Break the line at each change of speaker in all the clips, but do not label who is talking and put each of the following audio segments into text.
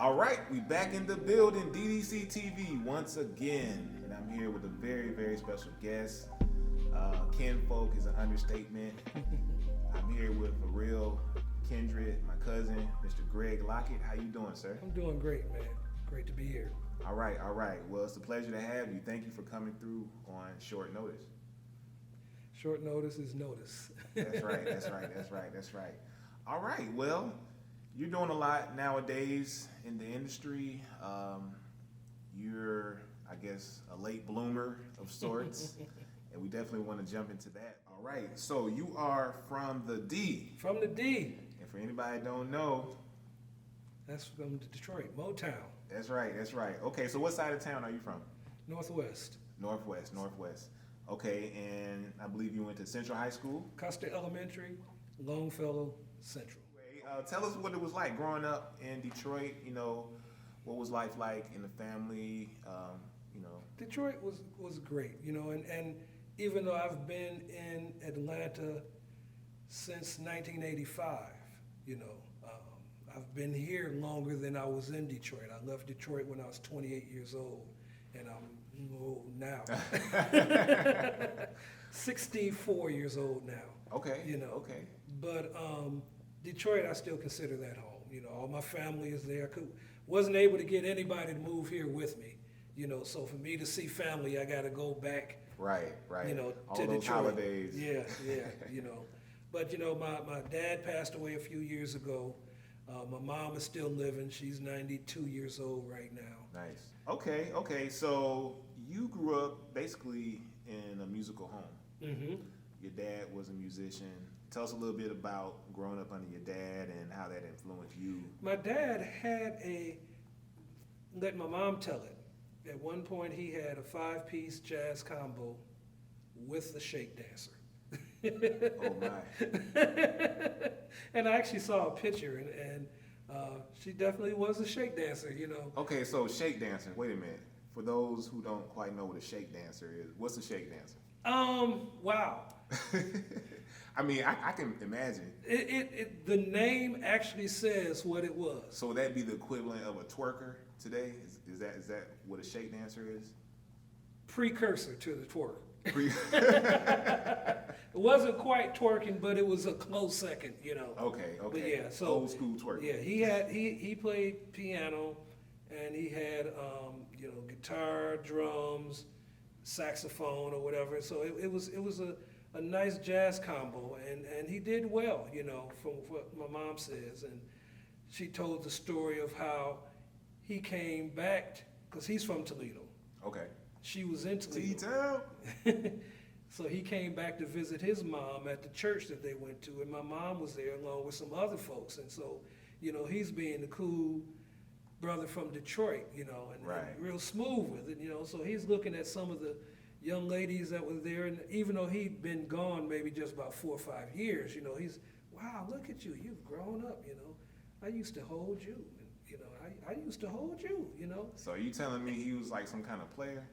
All right, we back in the building, DDCTV once again, and I'm here with a very, very special guest. Kinfolk is an understatement. I'm here with a real kindred, my cousin, Mr. Greg Lockett. How you doing, sir?
I'm doing great, man. Great to be here.
All right. Well, it's a pleasure to have you. Thank you for coming through on short notice.
Short notice is notice.
That's right. All right, well, you're doing a lot nowadays in the industry. You're, I guess, a late bloomer of sorts, and we definitely want to jump into that. All right, so you are from the D.
From the D.
And for anybody that don't know,
That's from Detroit, Motown.
That's right. Okay, so what side of town are you from?
Northwest.
Northwest. Okay, and I believe you went to Central High School?
Custer Elementary, Longfellow Central.
Tell us what it was like growing up in Detroit. You know, what was life like in the family?
Detroit was great, and even though I've been in Atlanta since 1985, I've been here longer than I was in Detroit. I left Detroit when I was 28 years old, and I'm old now. 64 years old now.
Okay.
Okay. But Detroit, I still consider that home. All my family is there. Wasn't able to get anybody to move here with me. So for me to see family, I got to go back.
Right. All
to
those
Detroit.
holidays.
Yeah. But my dad passed away a few years ago. My mom is still living. She's 92 years old right now.
Nice. Okay. So you grew up basically in a musical home.
Mm-hmm.
Your dad was a musician. Tell us a little bit about growing up under your dad and how that influenced you.
My dad let my mom tell it. At one point, he had a 5-piece jazz combo with the shake dancer.
Oh my!
And I actually saw a picture, and she definitely was a shake dancer.
Okay, so shake dancer. Wait a minute. For those who don't quite know what a shake dancer is, what's a shake dancer?
Wow.
I mean, I can imagine.
The name actually says what it was.
So would that be the equivalent of a twerker today? Is that what a shake dancer is?
Precursor to the twerk. It wasn't quite twerking, but it was a close second,
Okay.
But yeah, so
old school twerking.
Yeah, he played piano, and he had guitar, drums, saxophone, or whatever. So it was a nice jazz combo, and he did well, from what my mom says, and she told the story of how he came back because he's from Toledo.
Okay.
She was in Toledo.
T-Town.
So he came back to visit his mom at the church that they went to, and my mom was there along with some other folks. And so, he's being the cool brother from Detroit, and
Right.
real smooth with it, So he's looking at some of the young ladies that were there, and even though he'd been gone maybe just about 4 or 5 years, he's, wow, look at you, you've grown up, I used to hold you, and, I used to hold you,
So are you telling me he was like some kind of player?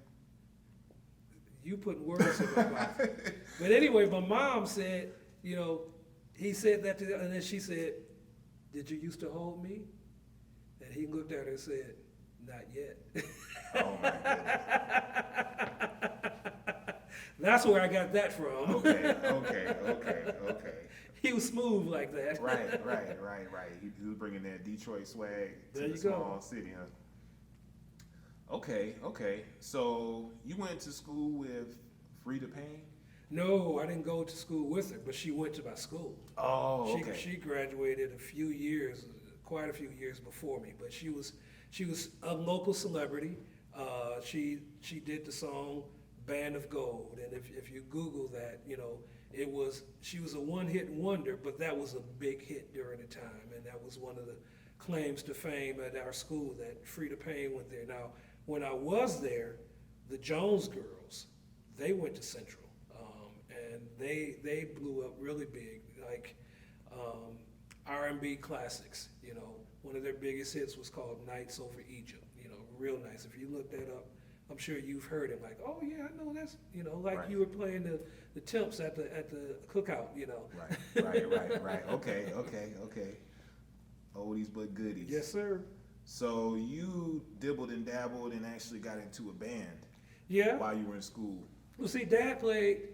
You put words in my mouth. But anyway, my mom said, he said that to her, and then she said, did you used to hold me? And he looked at her and said, not yet.
Oh my goodness.
That's where I got that from.
Okay.
He was smooth like that.
Right. He was bringing that Detroit swag to
There
the
you
small
go.
city, huh? Okay. So you went to school with Frida Payne?
No, I didn't go to school with her, but she went to my school.
Oh, okay.
She graduated quite a few years before me, but she was a local celebrity. She did the song Band of Gold, and if you Google that, she was a one-hit wonder, but that was a big hit during the time, and that was one of the claims to fame at our school, that Frida Payne went there. Now, when I was there, the Jones Girls, they went to Central, and they blew up really big, like R&B classics. One of their biggest hits was called Nights Over Egypt. Real nice. If you look that up, I'm sure you've heard it. Like, oh yeah, I know that's like
Right.
You were playing the Temps at the cookout.
Right. Okay. Oldies but goodies.
Yes, sir.
So you dibbled and dabbled and actually got into a band
Yeah.
while you were in school.
Well, see, Dad played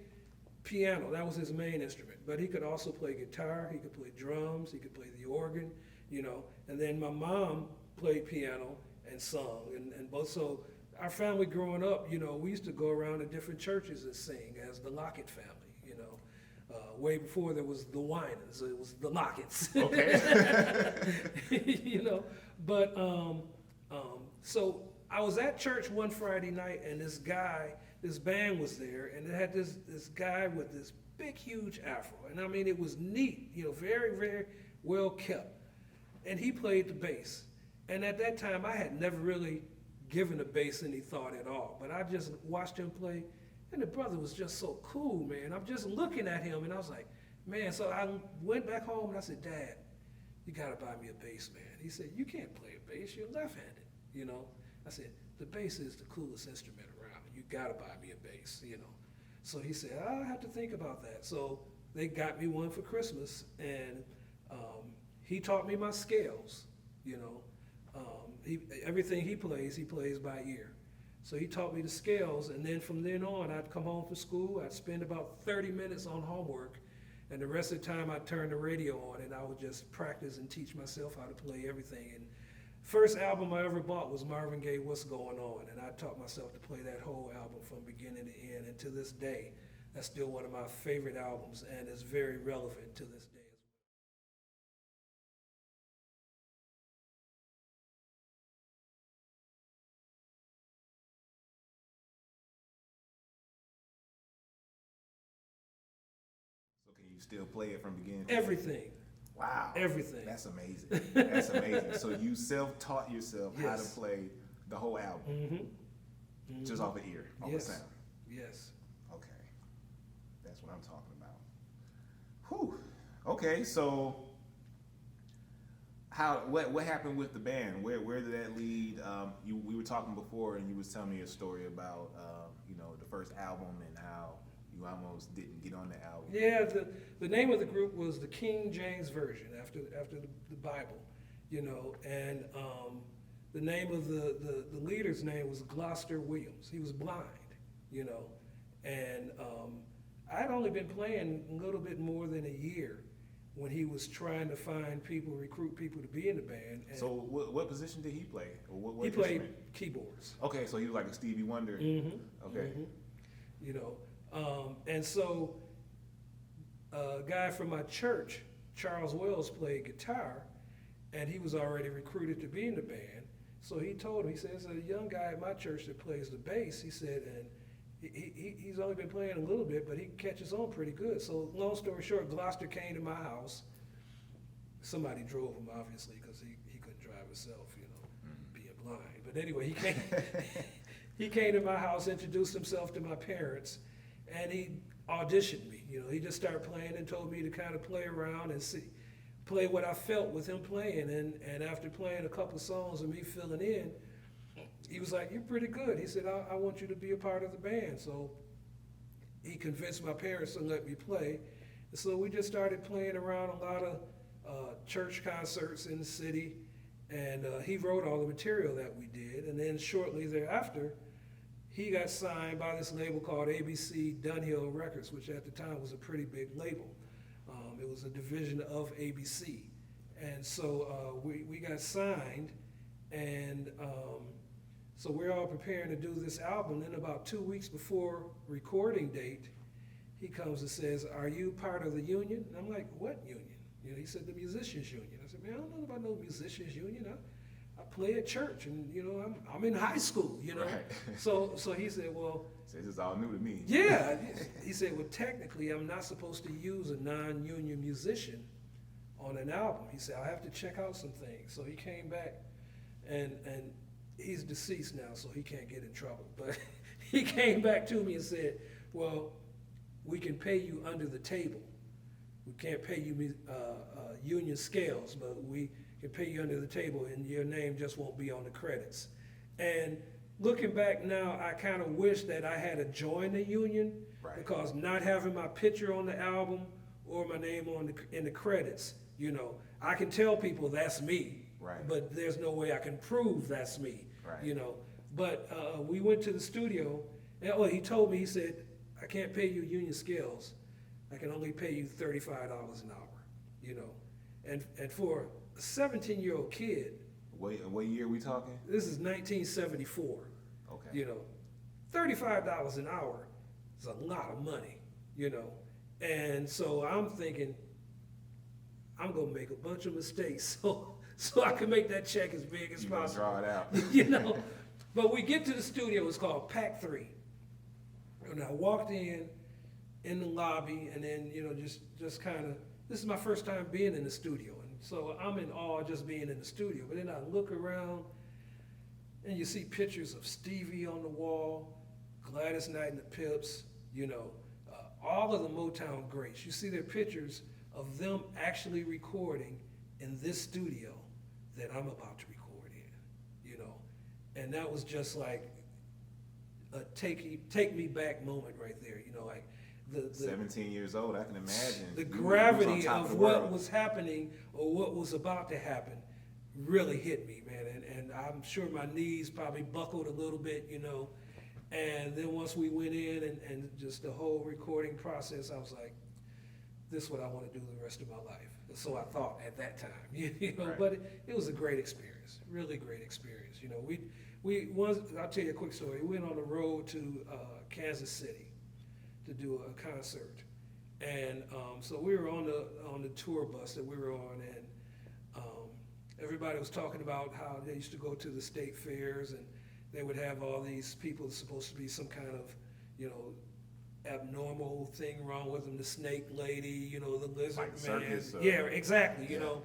piano. That was his main instrument. But he could also play guitar. He could play drums. He could play the organ, you know. And then my mom played piano and sung. And both, so our family growing up, you know, we used to go around to different churches and sing as the Lockett family, you know. Way before there was the Winans, it was the Locketts.
Okay.
You know, but so I was at church one Friday night, and this band was there, and it had this guy with this big, huge afro, and I mean, it was neat, you know, very, very well kept, and he played the bass, and at that time, I had never really given the bass any thought at all, but I just watched him play, and the brother was just so cool, man. I'm just looking at him, and I was like, man, so I went back home, and I said, Dad, you gotta buy me a bass, man. He said, you can't play a bass, you're left-handed, you know. I said, the bass is the coolest instrument around. You gotta buy me a bass, you know. So he said, I'll have to think about that. So they got me one for Christmas, and he taught me my scales, you know. Everything he plays by ear. So he taught me the scales, and then from then on, I'd come home from school, I'd spend about 30 minutes on homework, and the rest of the time I'd turn the radio on, and I would just practice and teach myself how to play everything. And first album I ever bought was Marvin Gaye, What's Going On, and I taught myself to play that whole album from beginning to end, and to this day, that's still one of my favorite albums, and it's very relevant to this day.
So can you still play it from beginning to end?
Everything,
Wow.
everything.
That's amazing. That's amazing. So you self-taught yourself how to
Yes.
play the whole album
Mm-hmm.
just off the ear, off
Yes.
the sound.
Yes.
Okay. That's what I'm talking about. Whew. Okay, so what happened with the band? Where did that lead? We were talking before, and you was telling me a story about you know, the first album and how you almost didn't get on the album.
Yeah, the name of the group was the King James Version, after the Bible, you know, and the name of the leader's name was Gloucester Williams. He was blind, you know, and I'd only been playing a little bit more than a year when he was trying to find people, recruit people to be in the band. And
So what position did he play? Or what
he played
instrument?
keyboards.
Okay, so he was like a Stevie Wonder.
Mm-hmm.
Okay.
Mm-hmm. You know, and so a guy from my church, Charles Wells, played guitar, and he was already recruited to be in the band. So he told him, he says, a young guy at my church that plays the bass, he said, and he's only been playing a little bit, but he catches on pretty good. So long story short, Gloucester came to my house. Somebody drove him, obviously, because he couldn't drive himself, you know, being blind. But anyway, he came, he came to my house, introduced himself to my parents, and he auditioned me. You know, he just started playing and told me to kind of play around and play what I felt with him playing. And after playing a couple songs and me filling in, he was like, you're pretty good. He said, I want you to be a part of the band. So he convinced my parents to let me play. And so we just started playing around a lot of church concerts in the city. And he wrote all the material that we did. And then shortly thereafter, he got signed by this label called ABC Dunhill Records, which at the time was a pretty big label. It was a division of ABC. And so we got signed, and so we're all preparing to do this album. Then about 2 weeks before recording date, he comes and says, are you part of the union? And I'm like, what union? You know, he said, the musicians union. I said, man, I don't know about no musicians union. I play at church, and you know, I'm in high school, you know.
Right.
So he said, well,
So this is all new to me.
yeah. He said, well, technically, I'm not supposed to use a non-union musician on an album. He said, I'll have to check out some things. So he came back, and he's deceased now, so he can't get in trouble. But he came back to me and said, well, we can pay you under the table. We can't pay you union scales, but we can pay you under the table, and your name just won't be on the credits. And looking back now, I kind of wish that I had joined the union,
Right.
because not having my picture on the album or my name in the credits, you know, I can tell people that's me,
Right.
But there's no way I can prove that's me,
Right.
you know. But we went to the studio, and he told me, he said, I can't pay you union scales. I can only pay you $35 an hour, you know. And for a 17-year-old kid,
What year are we talking?
this is 1974,
Okay.
you know, $35 an hour is a lot of money, you know. And so I'm thinking, I'm gonna make a bunch of mistakes so I can make that check as big as
You gonna
possible.
draw it out.
You know. But we get to the studio, it's called Pack 3. And I walked in the lobby, and then, you know, just kind of, this is my first time being in the studio. And so I'm in awe just being in the studio. But then I look around, and you see pictures of Stevie on the wall, Gladys Knight and the Pips, you know, all of the Motown greats. You see their pictures of them actually recording in this studio that I'm about to record in, you know. And that was just like a take me back moment right there, you know, like the
17 years old, I can imagine.
the
You was
gravity
on top
of
the
what
world.
was happening or what was about to happen really hit me, man. And I'm sure my knees probably buckled a little bit, you know. And then once we went in and just the whole recording process, I was like, this is what I want to do the rest of my life. So I thought at that time, you know.
Right.
But it was a great experience, really great experience. You know, we once, I'll tell you a quick story. We went on the road to Kansas City to do a concert, and so we were on the tour bus that we were on, and everybody was talking about how they used to go to the state fairs, and they would have all these people supposed to be some kind of, you know, abnormal thing wrong with them, the snake lady, you know, the lizard
Like
man.
circus,
Yeah, exactly, you
yeah.
know.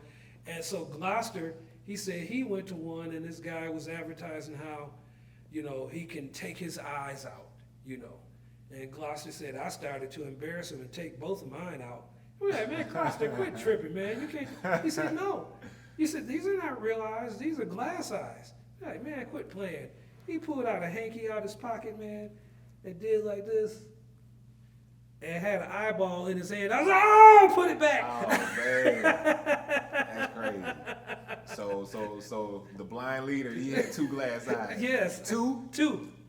And so Gloucester, he said he went to one, and this guy was advertising how, you know, he can take his eyes out, you know. And Gloucester said, I started to embarrass him and take both of mine out. We're like, man, Gloucester, quit tripping, man. You can't. He said, no. He said, these are not real eyes, these are glass eyes. We're like, man, quit playing. He pulled out a hanky out his pocket, man, and did like this, and had an eyeball in his hand. I was like, oh, put it back.
Oh man, that's crazy. So the blind leader, he had two glass eyes.
Yes.
Two.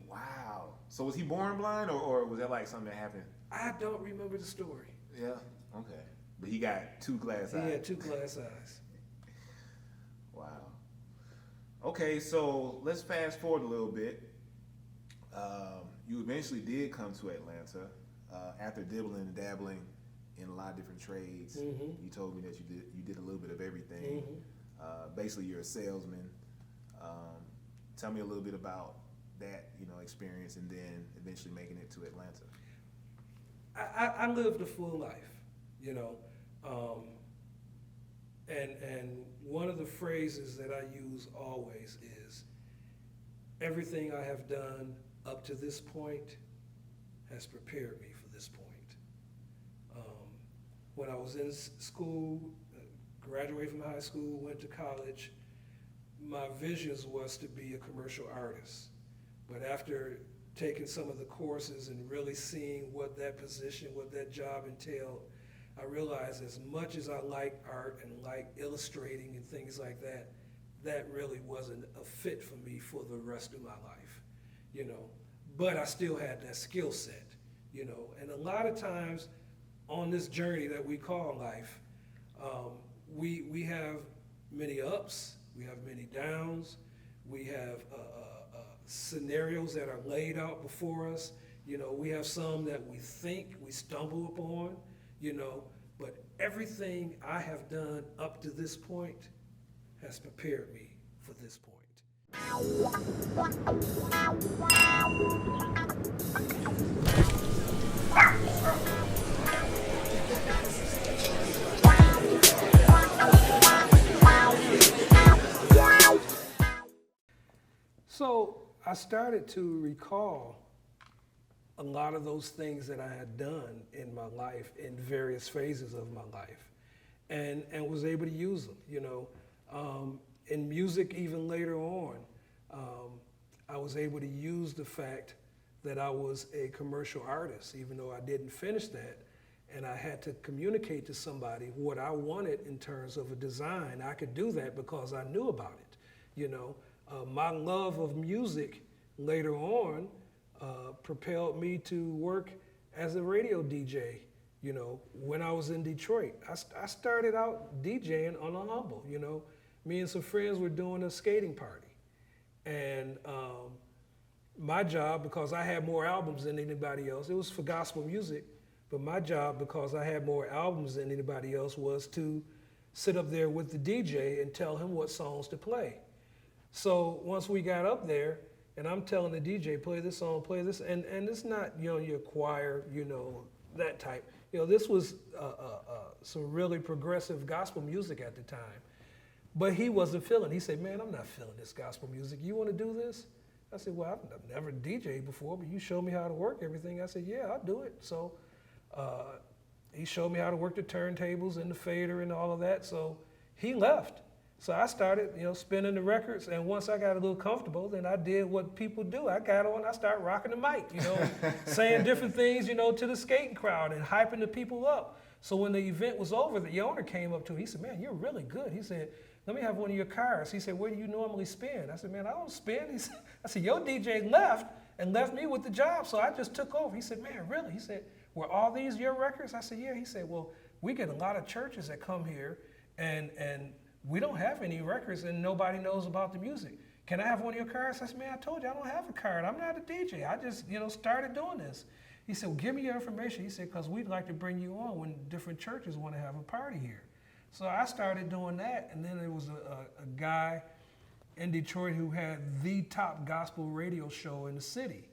Wow.
So was he born blind, or was that like something that happened?
I don't remember the story.
Yeah. Okay. But he got two glass eyes.
He had two glass eyes.
Wow. Okay, so let's fast forward a little bit. You eventually did come to Atlanta after dibbling and dabbling in a lot of different trades.
Mhm.
You told me that you did a little bit of everything. Basically, you're a salesman. Tell me a little bit about that, you know, experience, and then eventually making it to Atlanta.
I lived a full life, you know, and one of the phrases that I use always is, everything I have done up to this point has prepared me for this point. When I was in school, graduated from high school, went to college, my visions was to be a commercial artist. But after taking some of the courses and really seeing what that position, what that job entailed, I realized as much as I like art and like illustrating and things like that, that really wasn't a fit for me for the rest of my life, you know. But I still had that skill set, you know. And a lot of times on this journey that we call life, we have many ups, we have many downs, we have scenarios that are laid out before us. You know, we have some that we think we stumble upon, you know, but everything I have done up to this point has prepared me for this point. So I started to recall a lot of those things that I had done in my life in various phases of my life, and was able to use them, you know. In music, even later on, I was able to use the fact that I was a commercial artist, even though I didn't finish that, and I had to communicate to somebody what I wanted in terms of a design, I could do that because I knew about it. You know, my love of music later on propelled me to work as a radio DJ. You know, when I was in Detroit, I started out DJing on a humble. You know, me and some friends were doing a skating party, and my job, because I had more albums than anybody else, it was for gospel music, but my job, because I had more albums than anybody else, was to sit up there with the DJ and tell him what songs to play. So once we got up there, and I'm telling the DJ, play this song, play this, and it's not, you know, your choir, you know, that type. You know, this was some really progressive gospel music at the time. But he wasn't feeling it. He said, man, I'm not feeling this gospel music. You want to do this? I said, well, I've never DJed before, but you show me how to work everything. I said, yeah, I'll do it. So he showed me how to work the turntables and the fader and all of that. So he left. So I started, you know, spinning the records. And once I got a little comfortable, then I did what people do. I got on, I started rocking the mic, you know, saying different things, you know, to the skating crowd and hyping the people up. So when the event was over, the owner came up to me. He said, man, you're really good. He said, let me have one of your cars. He said, where do you normally spin? I said, man, I don't spin. I said, your DJ left and left me with the job, so I just took over. He said, man, really? He said, were all these your records? I said, yeah. He said, well, we get a lot of churches that come here, and we don't have any records, and nobody knows about the music. Can I have one of your cars? I said, man, I told you I don't have a card. I'm not a DJ. I just, you know, started doing this. He said, well, give me your information. He said, because we'd like to bring you on when different churches want to have a party here. So I started doing that, and then there was a guy in Detroit who had the top gospel radio show in the city,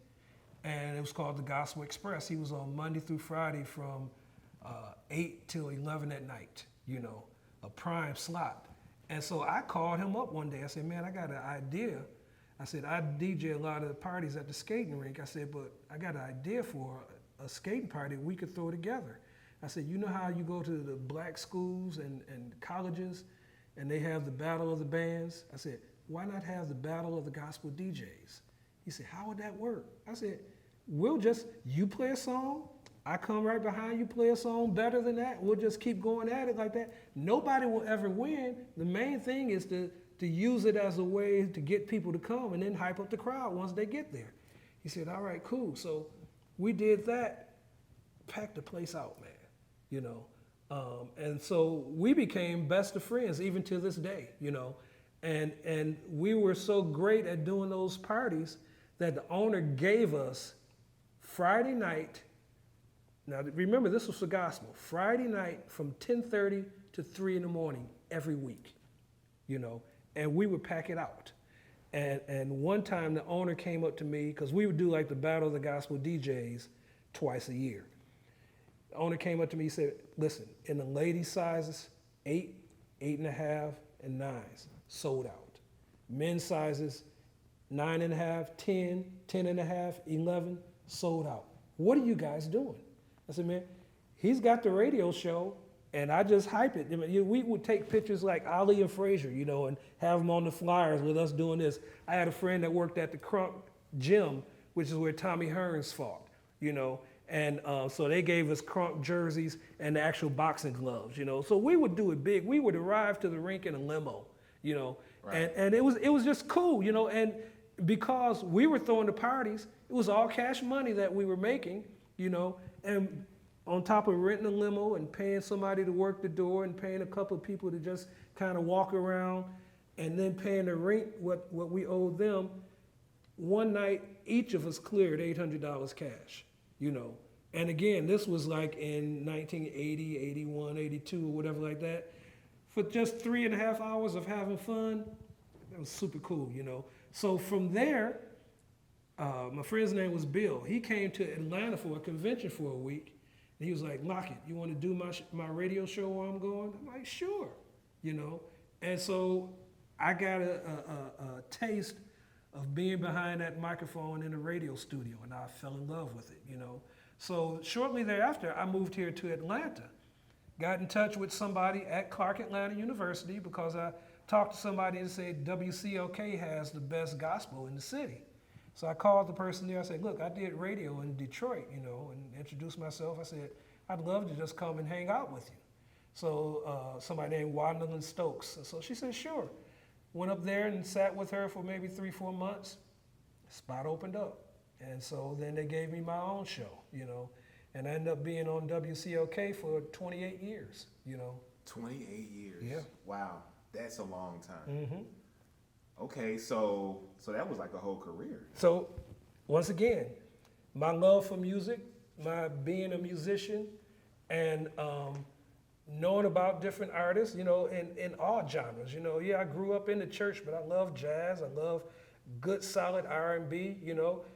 and it was called the Gospel Express. He was on Monday through Friday from 8 till 11 at night, you know, a prime slot. And so I called him up one day. I said, man, I got an idea. I said, I DJ a lot of the parties at the skating rink. I said, but I got an idea for a skating party we could throw together. I said, you know how you go to the black schools and colleges and they have the battle of the bands? I said, why not have the battle of the gospel DJs? He said, how would that work? I said, you play a song, I come right behind you, play a song better than that, we'll just keep going at it like that. Nobody will ever win. The main thing is to use it as a way to get people to come and then hype up the crowd once they get there. He said, all right, cool. So we did that, packed the place out, man. You know, and so we became best of friends even to this day, you know, and we were so great at doing those parties that the owner gave us Friday night. Now remember, this was for gospel. Friday night from 10:30 to 3 in the morning every week, you know, and we would pack it out. And one time the owner came up to me, because we would do like the Battle of the Gospel DJs twice a year. The owner came up to me, he said, listen, in the ladies' sizes, 8, 8.5, and 9s, sold out. Men's sizes, 9.5, 10, 10.5, 11, sold out. What are you guys doing? I said, man, he's got the radio show, and I just hype it. I mean, we would take pictures like Ali and Frazier, you know, and have them on the flyers with us doing this. I had a friend that worked at the Crunk Gym, which is where Tommy Hearns fought, you know. And so they gave us Crunk jerseys and the actual boxing gloves, you know. So we would do it big. We would arrive to the rink in a limo, you know. Right. And it was just cool, you know. And because we were throwing the parties, it was all cash money that we were making, you know. And on top of renting a limo and paying somebody to work the door and paying a couple of people to just kind of walk around and then paying the rent, what we owed them, one night each of us cleared $800 cash. You know, and again, this was like in 1980, 81, 82, or whatever like that. For just 3.5 hours of having fun, that was super cool, you know. So from there, my friend's name was Bill. He came to Atlanta for a convention for a week. And he was like, Lockett, you want to do my radio show while I'm going? I'm like, sure, you know. And so I got a taste of being behind that microphone in a radio studio, and I fell in love with it, you know. So shortly thereafter, I moved here to Atlanta, got in touch with somebody at Clark Atlanta University because I talked to somebody and said WCLK has the best gospel in the city. So I called the person there. I said, look, I did radio in Detroit, you know, and introduced myself. I said, I'd love to just come and hang out with you. So somebody named Wandolyn Stokes. And so she said, sure. Went up there and sat with her for maybe 3-4 months. Spot opened up. And so then they gave me my own show, and I ended up being on WCOK for 28 years,
28 years.
Yeah.
Wow, that's a long time.
Mm-hmm.
Okay, so that was like a whole career.
So once again, my love for music, my being a musician, and knowing about different artists, in all genres. I grew up in the church, but I love jazz. I love good, solid R&B.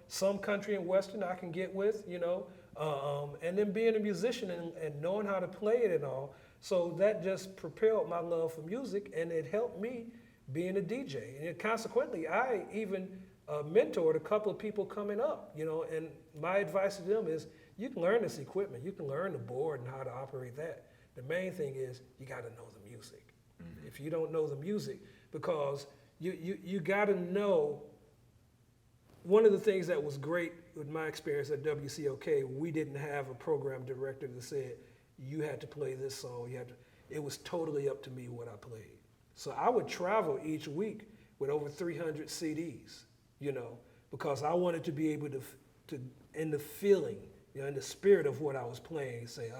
Some country and western I can get with. And then being a musician and knowing how to play it and all. So that just propelled my love for music, and it helped me being a DJ. And consequently, I even mentored a couple of people coming up. And my advice to them is, you can learn this equipment, you can learn the board and how to operate that. The main thing is you got to know the music. Mm-hmm. If you don't know the music, because you got to know. One of the things that was great with my experience at WCOK, we didn't have a program director that said you had to play this song. It was totally up to me what I played. So I would travel each week with over 300 CDs, because I wanted to be able to in the feeling, in the spirit of what I was playing, say,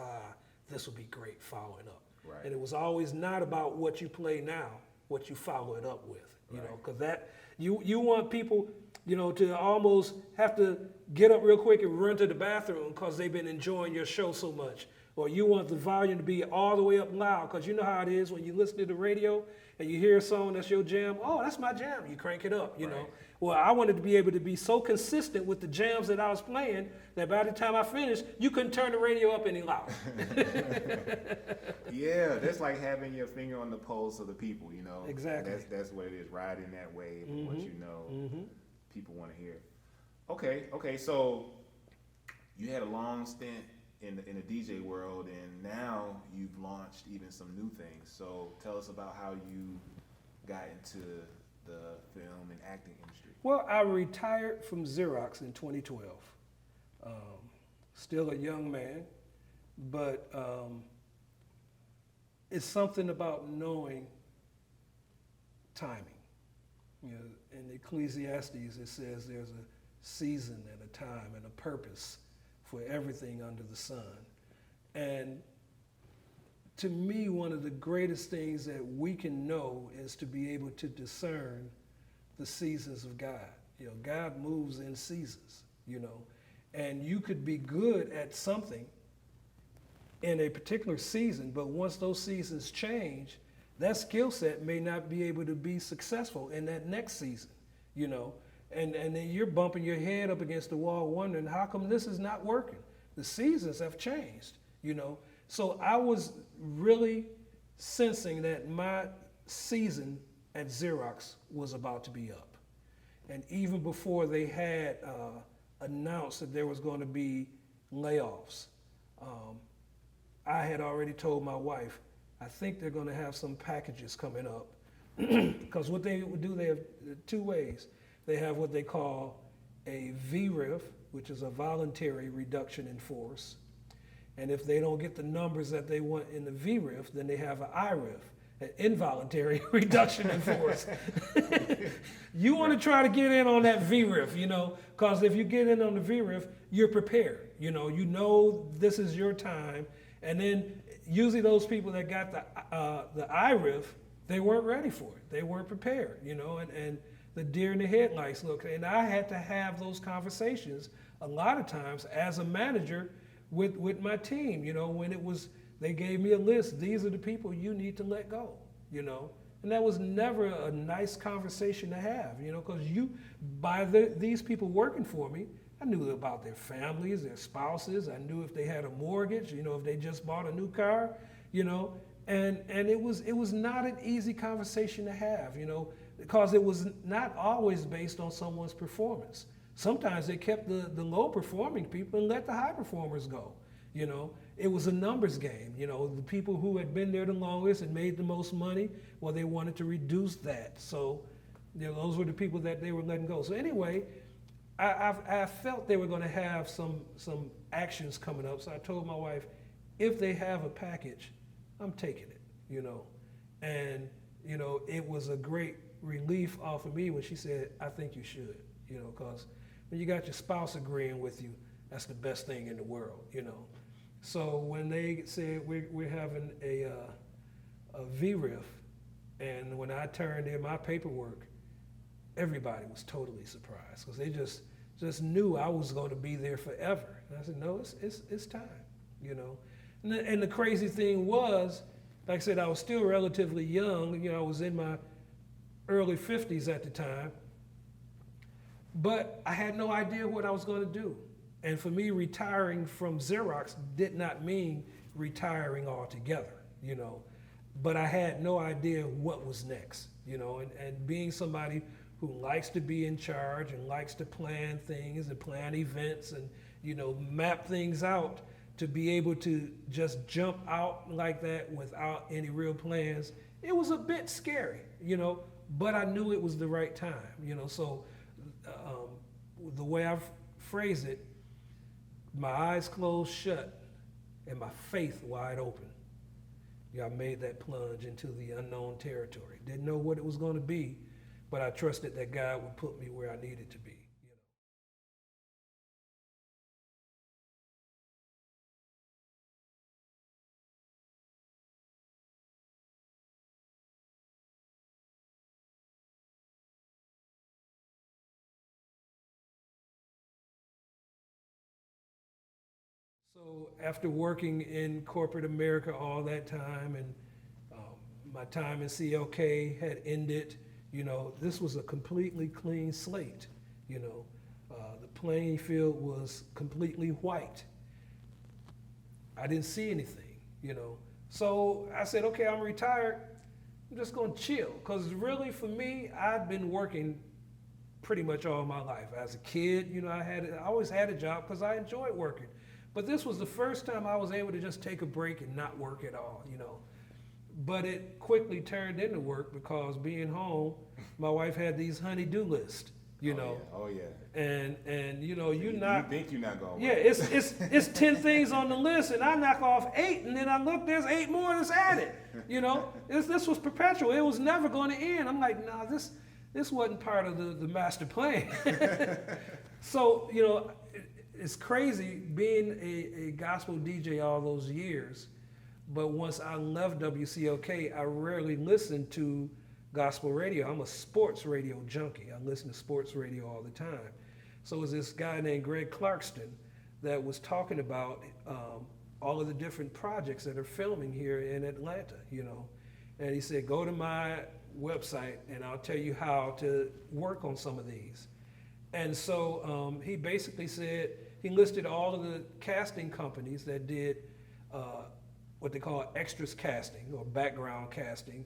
this will be great following up.
Right.
And it was always not about what you play now, what you follow it up with, because that you want people, to almost have to get up real quick and run to the bathroom because they've been enjoying your show so much. Or you want the volume to be all the way up loud, because you know how it is when you listen to the radio and you hear a song that's your jam. Oh, that's my jam. You crank it up, know. Well, I wanted to be able to be so consistent with the jams that I was playing that by the time I finished, you couldn't turn the radio up any louder.
Yeah, that's like having your finger on the pulse of the people,
Exactly.
That's what it is, riding that wave of what people want to hear. Okay, so you had a long stint in the DJ world, and now you've launched even some new things. So tell us about how you got into the film and acting industry.
Well, I retired from Xerox in 2012. Still a young man, but it's something about knowing timing. In Ecclesiastes it says there's a season and a time and a purpose for everything under the sun. And to me, one of the greatest things that we can know is to be able to discern the seasons of God. God moves in seasons, and you could be good at something in a particular season, but once those seasons change, that skill set may not be able to be successful in that next season, and then you're bumping your head up against the wall wondering, how come this is not working? The seasons have changed, So I was really sensing that my season at Xerox was about to be up. And even before they had announced that there was going to be layoffs, I had already told my wife, I think they're going to have some packages coming up. Because what they would do, they have two ways. They have what they call a VRIF, which is a voluntary reduction in force. And if they don't get the numbers that they want in the VRIF, then they have an IRIF, an involuntary reduction in force. You want to try to get in on that VRIF, because if you get in on the VRIF, you're prepared. You know this is your time. And then usually those people that got the IRIF, they weren't ready for it. They weren't prepared, and the deer in the headlights look. And I had to have those conversations a lot of times as a manager with my team, when they gave me a list, these are the people you need to let go, And that was never a nice conversation to have, because these people working for me, I knew about their families, their spouses. I knew if they had a mortgage, if they just bought a new car, and it was not an easy conversation to have, because it was not always based on someone's performance. Sometimes they kept the low performing people and let the high performers go. It was a numbers game. The people who had been there the longest and made the most money, well, they wanted to reduce that. So, those were the people that they were letting go. So anyway, I felt they were going to have some actions coming up. So I told my wife, if they have a package, I'm taking it, And, it was a great relief off of me when she said, I think you should, because when you got your spouse agreeing with you, that's the best thing in the world. So when they said we're having a VRIF, and when I turned in my paperwork, everybody was totally surprised because they just knew I was going to be there forever. And I said, no, it's time, And the crazy thing was, like I said, I was still relatively young. I was in my early 50s at the time, but I had no idea what I was going to do. And for me, retiring from Xerox did not mean retiring altogether, But I had no idea what was next, And being somebody who likes to be in charge and likes to plan things and plan events and, map things out, to be able to just jump out like that without any real plans, it was a bit scary, But I knew it was the right time, So the way I've phrased it, my eyes closed shut and my faith wide open. I made that plunge into the unknown territory. Didn't know what it was going to be, but I trusted that God would put me where I needed to be. So after working in corporate America all that time, and my time in CLK had ended, this was a completely clean slate. The playing field was completely white. I didn't see anything, So I said, okay, I'm retired. I'm just going to chill. Because really for me, I'd been working pretty much all my life. As a kid, I always had a job because I enjoyed working. But this was the first time I was able to just take a break and not work at all, But it quickly turned into work because being home, my wife had these honey-do lists,
Oh yeah.
And you
think you're not going.
Yeah, it's 10 things on the list, and I knock off 8, and then I look, there's 8 more that's added. This was perpetual. It was never going to end. I'm like, nah, this wasn't part of the master plan. So it's crazy being a gospel DJ all those years, but once I left WCLK, I rarely listened to gospel radio. I'm a sports radio junkie. I listen to sports radio all the time. So it was this guy named Greg Clarkston that was talking about all of the different projects that are filming here in Atlanta, And he said, go to my website and I'll tell you how to work on some of these. And so he basically said, he listed all of the casting companies that did what they call extras casting or background casting.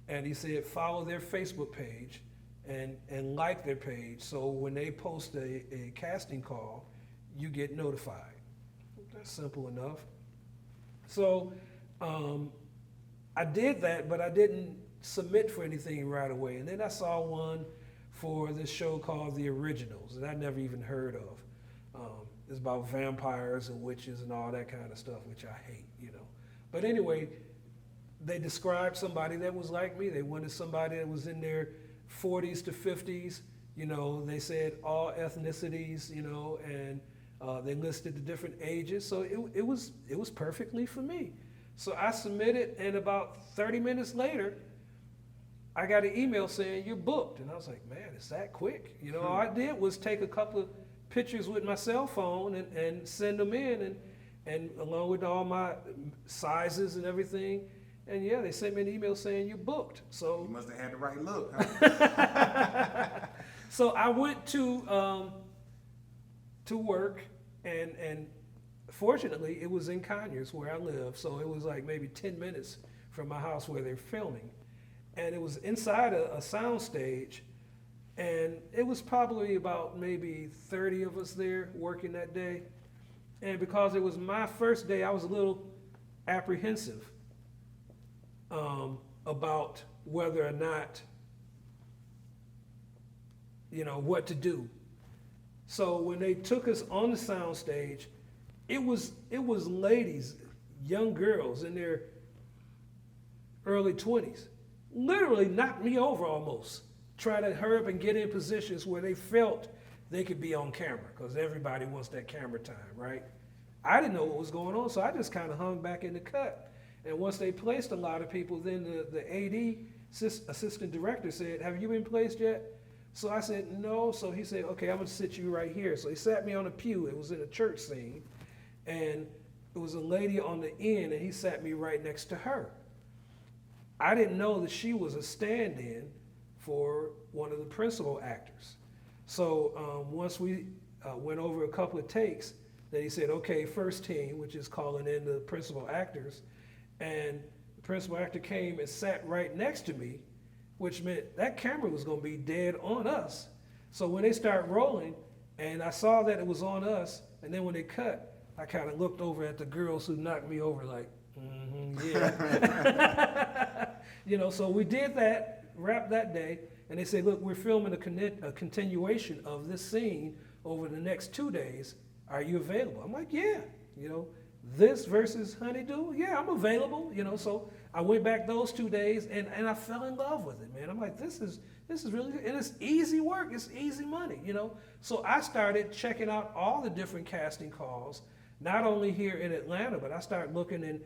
And he said, follow their Facebook page and like their page. So when they post a casting call, you get notified. That's simple enough. So I did that, but I didn't submit for anything right away. And then I saw one for this show called The Originals that I never even heard of. It's about vampires and witches and all that kind of stuff, which I hate, But anyway, they described somebody that was like me. They wanted somebody that was in their 40s to 50s. They said all ethnicities, and they listed the different ages. So it was perfectly for me. So I submitted, and about 30 minutes later, I got an email saying you're booked. And I was like, man, it's that quick. All I did was take a couple of pictures with my cell phone and send them in, and along with all my sizes and everything. And yeah, they sent me an email saying you're booked. So
you must have had the right look, huh?
So I went to work, and fortunately it was in Conyers where I live. So it was like maybe 10 minutes from my house where they're filming. And it was inside a sound stage, and it was probably about maybe 30 of us there working that day. And because it was my first day, I was a little apprehensive about whether or not, what to do. So when they took us on the sound stage, it was ladies, young girls in their early 20s literally knocked me over almost, trying to hurry up and get in positions where they felt they could be on camera, because everybody wants that camera time, right? I didn't know what was going on, so I just kind of hung back in the cut. And once they placed a lot of people, then the AD, assistant director, said, have you been placed yet? So I said, no. So he said, okay, I'm going to sit you right here. So he sat me on a pew. It was in a church scene. And it was a lady on the end, and he sat me right next to her. I didn't know that she was a stand-in for one of the principal actors. So once we went over a couple of takes, then he said, okay, first team, which is calling in the principal actors. And the principal actor came and sat right next to me, which meant that camera was going to be dead on us. So when they start rolling, and I saw that it was on us, and then when they cut, I kind of looked over at the girls who knocked me over like, yeah. So we did that, wrapped that day, and they said, look, we're filming a continuation of this scene over the next 2 days. Are you available? I'm like, yeah. This versus Honeydew, yeah, I'm available. So I went back those 2 days, and I fell in love with it, man. I'm like, this is really good. And it's easy work. It's easy money, So I started checking out all the different casting calls, not only here in Atlanta, but I started looking in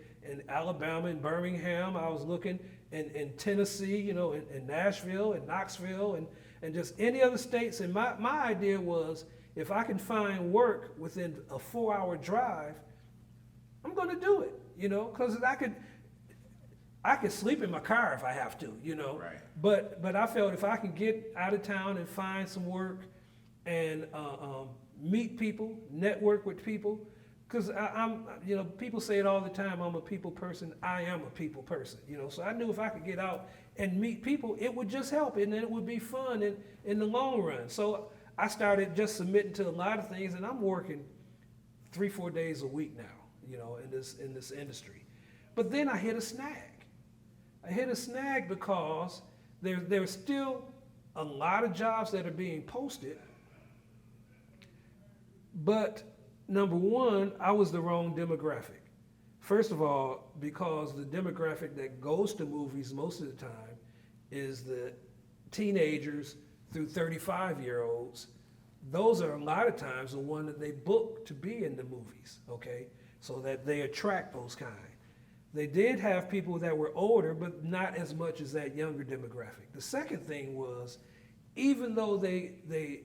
Alabama and Birmingham. I was looking in Tennessee, in Nashville and Knoxville and just any other states. And my idea was, if I can find work within a 4-hour drive, I'm going to do it, because I could sleep in my car if I have to,
Right.
But I felt if I could get out of town and find some work and meet people, network with people, because I'm, people say it all the time, I'm a people person. I am a people person, So I knew if I could get out and meet people, it would just help, and then it would be fun in the long run. So I started just submitting to a lot of things, and I'm working 3-4 days a week now, in this industry. But then I hit a snag. Because there's still a lot of jobs that are being posted, but number one, I was the wrong demographic. First of all, because the demographic that goes to movies most of the time is the teenagers through 35-year-olds. Those are a lot of times the one that they book to be in the movies, okay? So that they attract those kind. They did have people that were older, but not as much as that younger demographic. The second thing was, even though they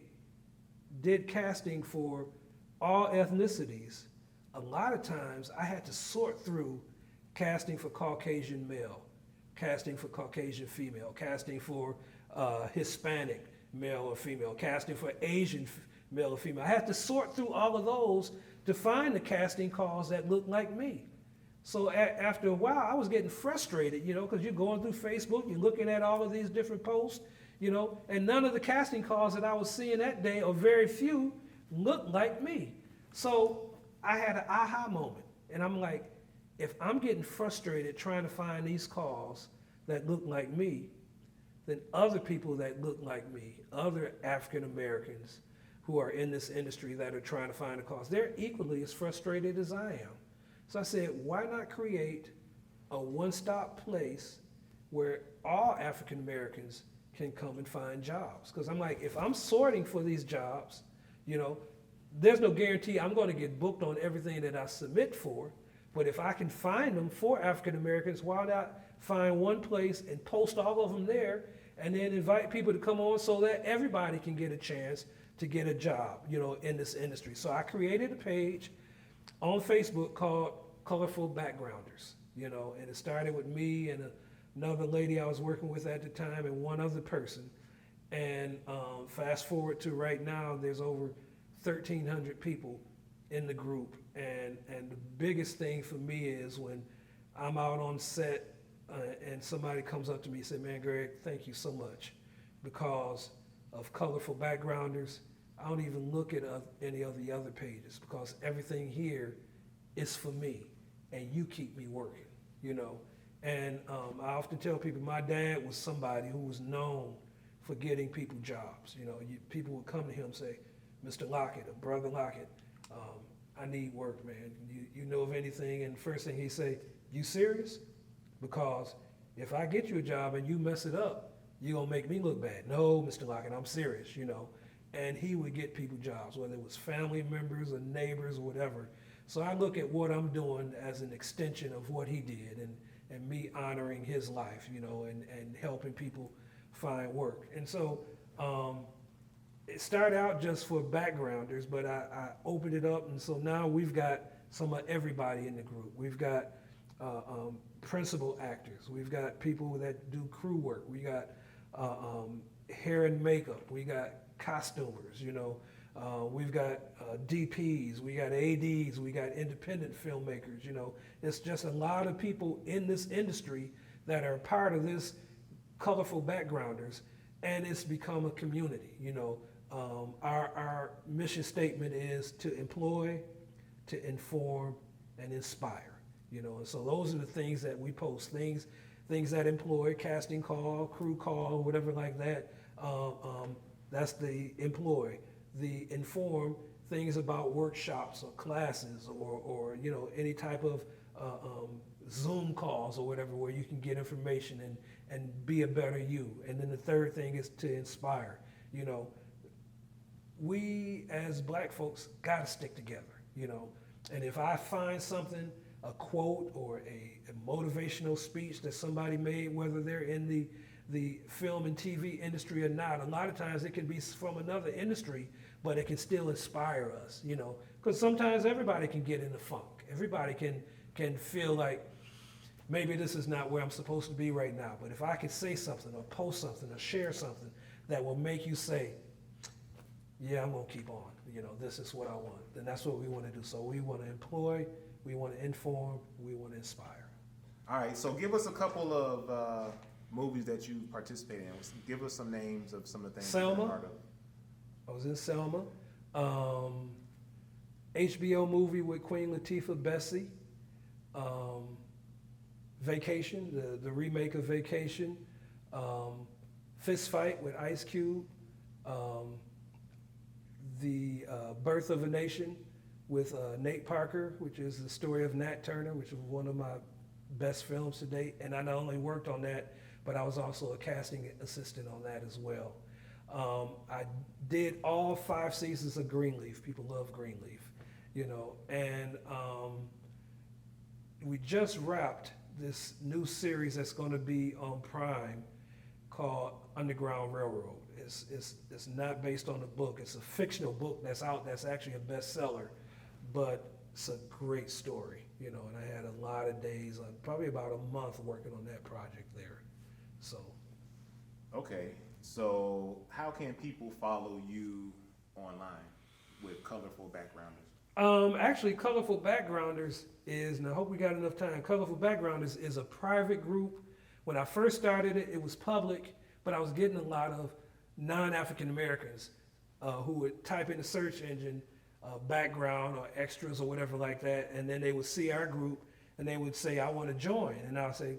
did casting for all ethnicities, a lot of times I had to sort through casting for Caucasian male, casting for Caucasian female, casting for Hispanic male or female, casting for Asian male or female. I had to sort through all of those to find the casting calls that looked like me. So after a while, I was getting frustrated, because you're going through Facebook, you're looking at all of these different posts, and none of the casting calls that I was seeing that day, or very few, looked like me. So I had an aha moment, and I'm like, if I'm getting frustrated trying to find these calls that look like me, then other people that look like me, other African Americans who are in this industry that are trying to find the calls, they're equally as frustrated as I am. So I said, why not create a one-stop place where all African Americans can come and find jobs? Because I'm like, if I'm sorting for these jobs, there's no guarantee I'm going to get booked on everything that I submit for. But if I can find them for African Americans, why not find one place and post all of them there, and then invite people to come on so that everybody can get a chance to get a job, in this industry. So I created a page on Facebook called Colorful Backgrounders, and it started with me and another lady I was working with at the time and one other person. And fast forward to right now, there's over 1,300 people in the group. And the biggest thing for me is when I'm out on set and somebody comes up to me and says, man, Greg, thank you so much. Because of Colorful Backgrounders, I don't even look at any of the other pages, because everything here is for me, and you keep me working, And I often tell people my dad was somebody who was known for getting people jobs. People would come to him and say, Mr. Lockett, or Brother Lockett, I need work, man. You know of anything? And the first thing he say, you serious? Because if I get you a job and you mess it up, you're going to make me look bad. No, Mr. Lockett, I'm serious, you know. And he would get people jobs, whether it was family members or neighbors or whatever. So I look at what I'm doing as an extension of what he did, and me honoring his life, you know, and helping people find work. And so it started out just for backgrounders, but I opened it up, and so now we've got some of everybody in the group. We've got principal actors. We've got people that do crew work. We got hair and makeup. We got costumers, you know. We've got DPs, we got ADs, we got independent filmmakers, you know. It's just a lot of people in this industry that are part of this colorful backgrounders, and it's become a community, you know. Our mission statement is to employ, to inform, and inspire, you know. And so those are the things that we post, things that employ, casting call, crew call, whatever like that. That's the employ. The inform, things about workshops or classes or you know, any type of Zoom calls or whatever, where you can get information and be a better you. And then the third thing is to inspire. You know, we as black folks got to stick together, you know. And if I find something, a quote or a motivational speech that somebody made, whether they're in the film and TV industry or not, a lot of times it can be from another industry, but it can still inspire us, you know, because sometimes everybody can get in the funk. Everybody can feel like maybe this is not where I'm supposed to be right now, but if I can say something or post something or share something that will make you say, yeah, I'm gonna keep on, you know, this is what I want, then that's what we want to do. So we want to employ, we want to inform, we want to inspire.
All right, so give us a couple of movies that you participate in. Give us some names of some of the things you're part of.
I was in Selma. HBO movie with Queen Latifah, Bessie. Vacation, the remake of Vacation. Fist Fight with Ice Cube. The Birth of a Nation with Nate Parker, which is the story of Nat Turner, which was one of my best films to date. And I not only worked on that, but I was also a casting assistant on that as well. I did all 5 seasons of Greenleaf. People love Greenleaf, you know. And we just wrapped this new series that's going to be on Prime called Underground Railroad. It's not based on a book. It's a fictional book that's out that's actually a bestseller, but it's a great story, you know. And I had a lot of days, probably about a month working on that project there. So.
Okay. So how can people follow you online with Colorful Backgrounders?
Actually, Colorful Backgrounders is, and I hope we got enough time, Colorful Backgrounders is a private group. When I first started it, it was public, but I was getting a lot of non-African Americans who would type in the search engine background or extras or whatever like that, and then they would see our group and they would say, I want to join. And I would say,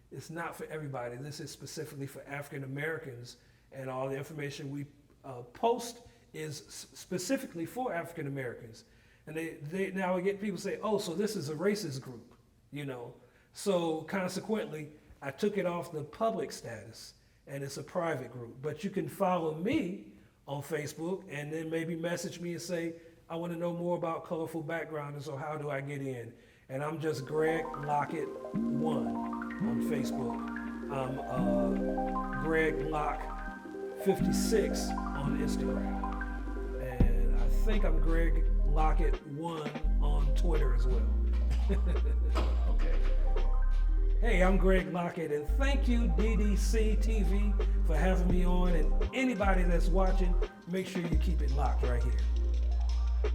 it's not for everybody. This is specifically for African Americans, and all the information we post is specifically for African Americans. And they now we get people say, oh, so this is a racist group, you know. So consequently, I took it off the public status, and it's a private group. But you can follow me on Facebook, and then maybe message me and say, I want to know more about Colorful Backgrounders, or how do I get in? And I'm just Greg Lockett 1 on Facebook. I'm Greg Lock 56 on Instagram. And I think I'm Greg Lockett 1 on Twitter as well.
Okay.
Hey, I'm Greg Lockett, and thank you, DDCTV, for having me on. And anybody that's watching, make sure you keep it locked right here.